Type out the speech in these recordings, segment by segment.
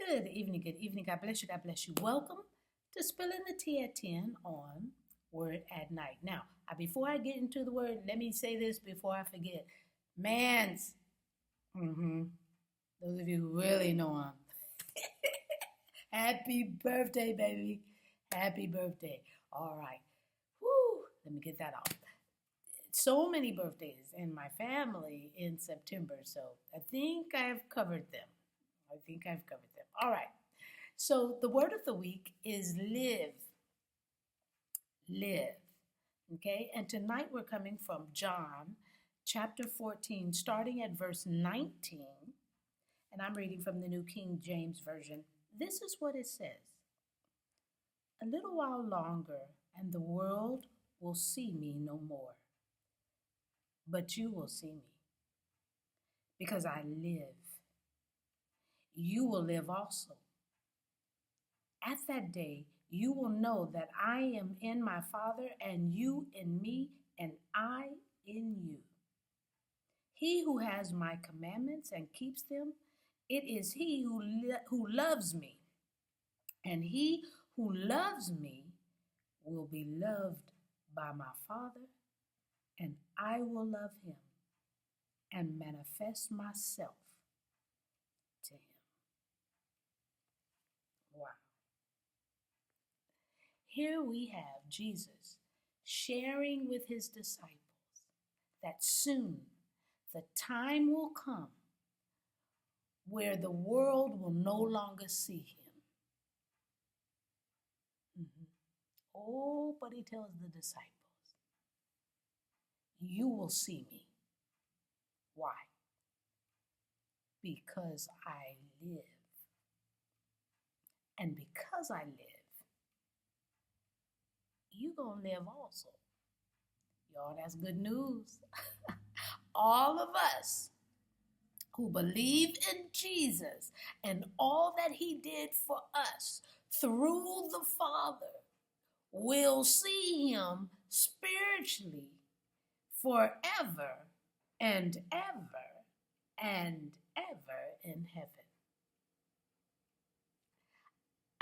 Good evening, good evening. God bless you, God bless you. Welcome to Spilling the Tea at 10 on Word at Night. Now, before I get into the word, let me say this before I forget. Mans, those of you who really know him, happy birthday, baby. Happy birthday. All right. Woo, let me get that off. So many birthdays in my family in September, so I think I've covered them. All right. So the word of the week is live. Live. Okay? And tonight we're coming from John chapter 14, starting at verse 19. And I'm reading from the New King James Version. This is what it says. A little while longer, and the world will see me no more. But you will see me, because I live. You will live also. At that day, you will know that I am in my Father, and you in me, and I in you. He who has my commandments and keeps them, it is he who loves me. And he who loves me will be loved by my Father, and I will love him and manifest myself to him. Wow. Here we have Jesus sharing with his disciples that soon the time will come where the world will no longer see him. Oh, but he tells the disciples, you will see me. Why? Because I live. And because I live, you're going to live also. Y'all, that's good news. All of us who believe in Jesus and all that he did for us through the Father will see him spiritually forever and ever and ever in heaven.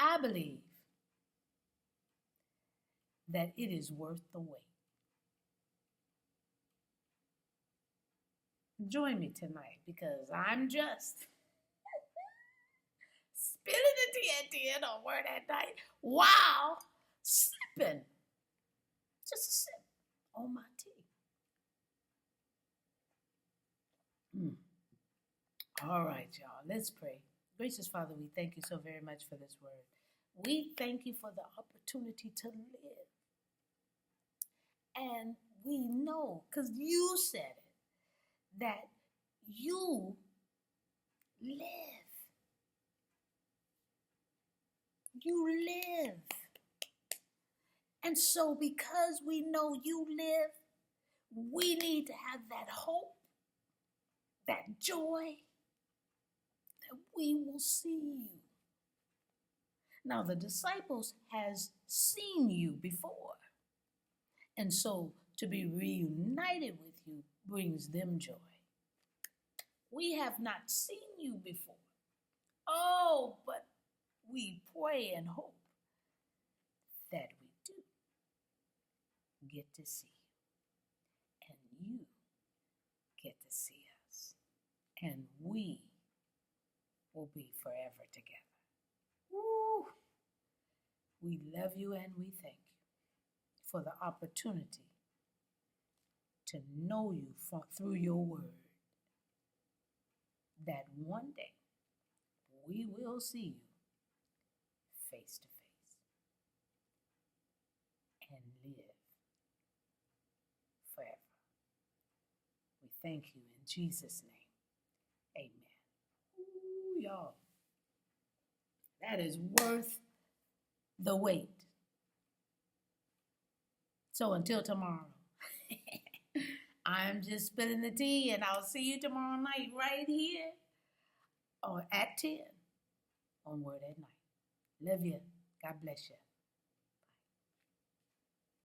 I believe that it is worth the wait. Join me tonight, because I'm just spilling the tea at 10 on Word at Night while sipping, just a sip on my tea. All right, y'all, let's pray. Gracious Father, we thank you so very much for this word. We thank you for the opportunity to live. And we know, because you said it, that you live. You live. And so because we know you live, we need to have that hope, that joy, that we will see you. Now, the disciples has seen you before. And so to be reunited with you brings them joy. We have not seen you before. Oh, but we pray and hope that we do get to see you. And you get to see us. And we will be forever together. Woo! We love you and we thank you for the opportunity to know you through your word, that one day we will see you face to face and live forever. We thank you in Jesus' name. Amen. Ooh, y'all, that is worth the wait. So until tomorrow, I'm just spilling the tea, and I'll see you tomorrow night right here or at 10 on Word at Night. Love you. God bless you.